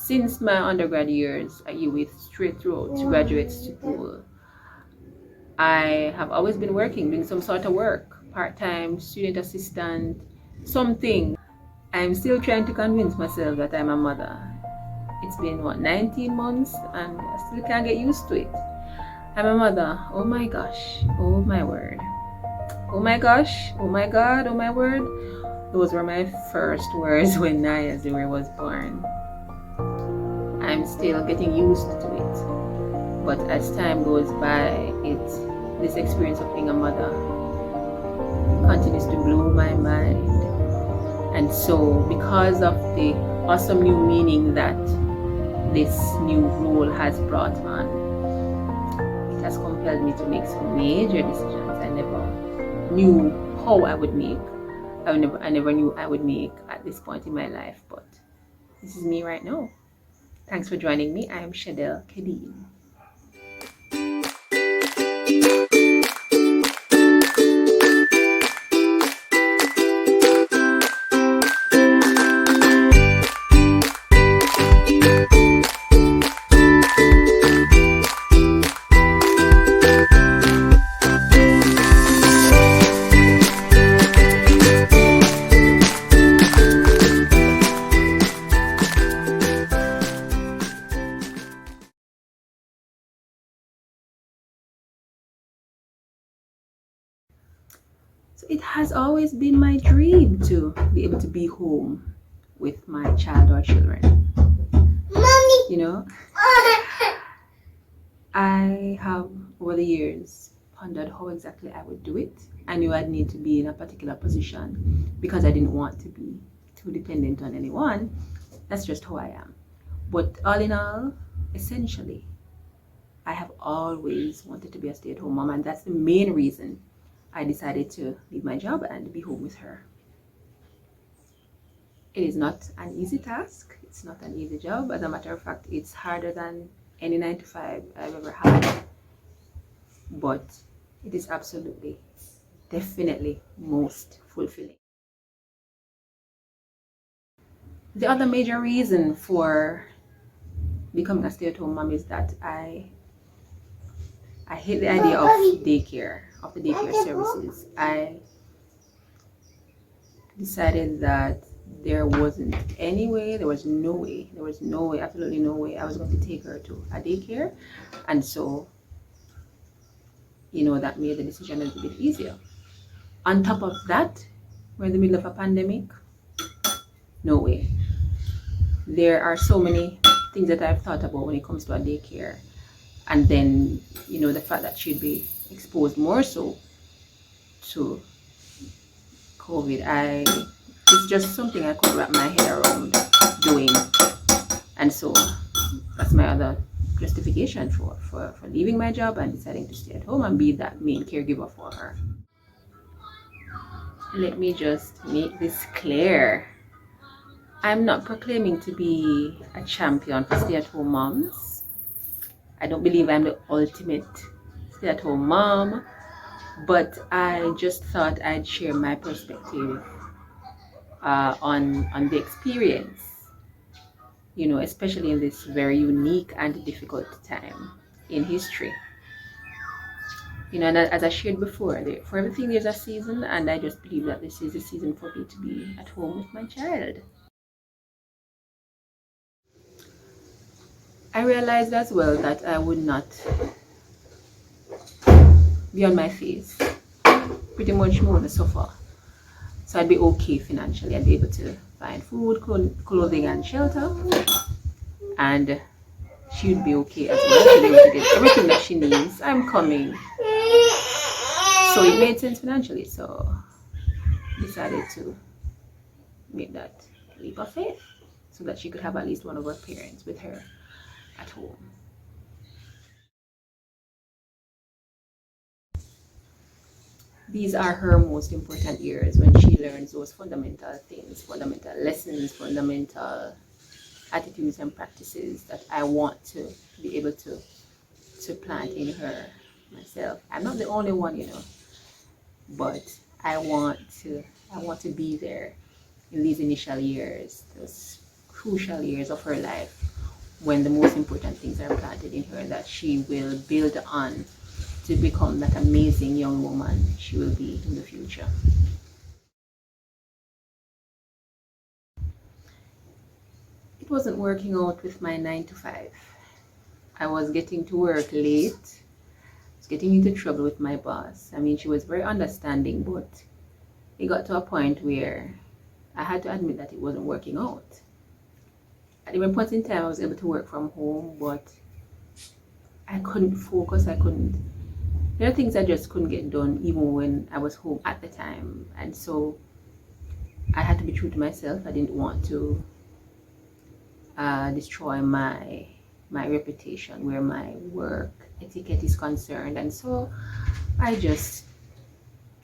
Since my undergrad years at UWIT straight through to graduate school, I have always been working, doing some sort of work, part-time, student assistant, something. I'm still trying to convince myself that I'm a mother. It's been, 19 months and I still can't get used to it. I'm a mother. Oh my gosh. Oh my word. Oh my gosh. Oh my God. Oh my word. Those were my first words when Naya Zuri was born. I'm still getting used to it. But as time goes by, this experience of being a mother continues to blow my mind. And so, because of the awesome new meaning that this new role has brought on, it has compelled me to make some major decisions I never knew how I would make. I never knew I would make at this point in my life, but this is me right now. Thanks for joining me. I am Shadel Kadeen. So it has always been my dream to be able to be home with my child or children. Mommy. You know, I have over the years pondered how exactly I would do it. I knew I'd need to be in a particular position because I didn't want to be too dependent on anyone. That's just who I am. But all in all, essentially, I have always wanted to be a stay-at-home mom, and that's the main reason I decided to leave my job and be home with her. It is not an easy task. It's not an easy job. As a matter of fact, it's harder than any 9-to-5 I've ever had. But it is absolutely, definitely most fulfilling. The other major reason for becoming a stay-at-home mom is that I hate the idea of daycare, of the daycare services. I decided that there was no way, absolutely no way I was going to take her to a daycare. And so, that made the decision a little bit easier. On top of that, we're in the middle of a pandemic. No way. There are so many things that I've thought about when it comes to a daycare. And then, the fact that she'd be exposed more so to COVID. It's just something I couldn't wrap my head around doing. And so that's my other justification for leaving my job and deciding to stay at home and be that main caregiver for her. Let me just make this clear. I'm not proclaiming to be a champion for stay-at-home moms. I don't believe I'm the ultimate stay-at-home mom, but I just thought I'd share my perspective on the experience, especially in this very unique and difficult time in history. And as I shared before, for everything there's a season, and I just believe that this is a season for me to be at home with my child. I realized as well that I would not be on my face pretty much more so far. So I'd be okay financially. I'd be able to find food, clothing, and shelter. And she would be okay as well. She'd be able to get everything that she needs. I'm coming. So it made sense financially. So I decided to make that leap of faith so that she could have at least one of her parents with her at home. These are her most important years when she learns those fundamental things, fundamental lessons, fundamental attitudes and practices that I want to be able to plant in her myself. I'm not the only one, but I want to be there in these initial years, those crucial years of her life when the most important things are planted in her, that she will build on to become that amazing young woman she will be in the future. It wasn't working out with my 9 to 5. I was getting to work late. I was getting into trouble with my boss. I mean, she was very understanding, but it got to a point where I had to admit that it wasn't working out. At one point in time, I was able to work from home, but I couldn't focus. There are things I just couldn't get done even when I was home at the time. And so I had to be true to myself. I didn't want to destroy my reputation where my work etiquette is concerned. And so I just,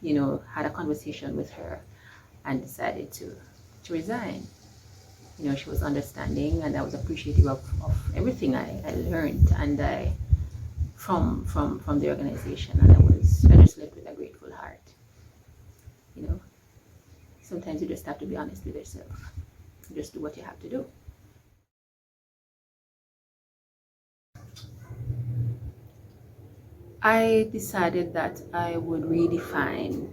had a conversation with her and decided to resign. She was understanding, and I was appreciative of everything I learned and from the organization, and I just left with a grateful heart. Sometimes you just have to be honest with yourself. Just do what you have to do. I decided that I would redefine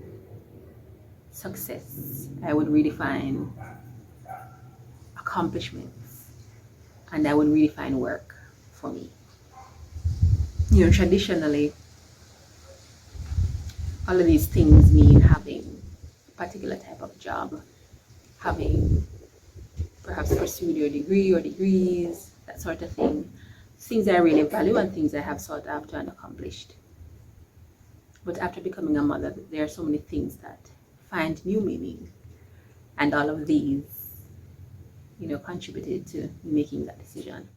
success. I would redefine accomplishments, and I would redefine work for me. Traditionally, all of these things mean having a particular type of job, having perhaps pursued your degree or degrees, that sort of thing. Things I really value and things I have sought after and accomplished. But after becoming a mother, there are so many things that find new meaning. And all of these, contributed to making that decision.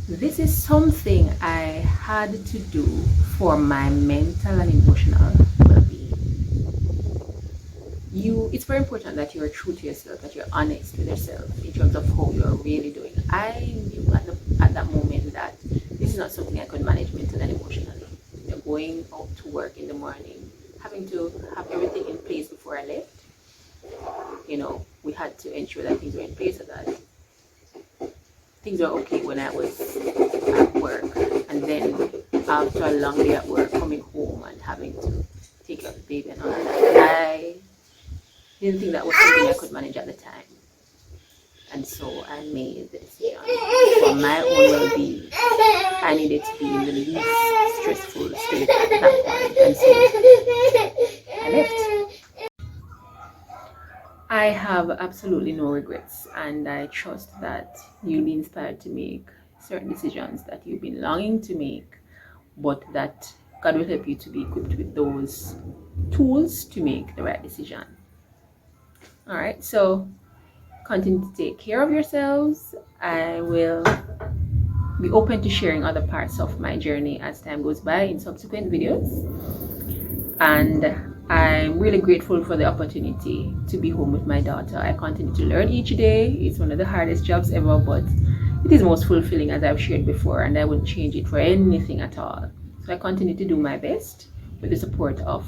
This is something I had to do for my mental and emotional well-being. It's very important that you're true to yourself, that you're honest with yourself in terms of how you're really doing. I knew at that moment that this is not something I could manage mentally and emotionally. Going out to work in the morning, having to have everything in place before I left. We had to ensure that things were in place so that things were okay when I was at work. And then after a long day at work, coming home and having to take care of the baby and all of that, I didn't think that was something I could manage at the time. And so I made the decision for my own well-being. I needed to be in the least stressful state at that point. And so I left. I have absolutely no regrets, and I trust that you'll be inspired to make certain decisions that you've been longing to make, but that God will help you to be equipped with those tools to make the right decision. All right, so continue to take care of yourselves. I will be open to sharing other parts of my journey as time goes by in subsequent videos. And I'm really grateful for the opportunity to be home with my daughter. I continue to learn each day. It's one of the hardest jobs ever, but it is most fulfilling, as I've shared before, and I wouldn't change it for anything at all. So I continue to do my best with the support of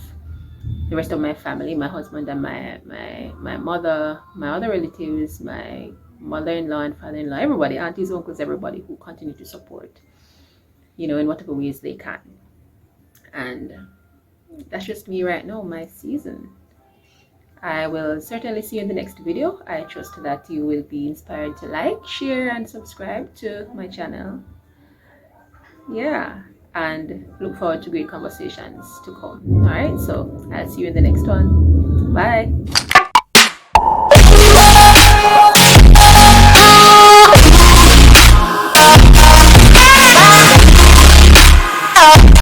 the rest of my family, my husband and my mother, my other relatives, my mother-in-law and father-in-law, everybody, aunties, uncles, everybody who continue to support, in whatever ways they can. And that's just me right now, my season. I will certainly see you in the next video. I trust that you will be inspired to like, share, and subscribe to my channel. Yeah, and look forward to great conversations to come. All right, so I'll see you in the next one. Bye.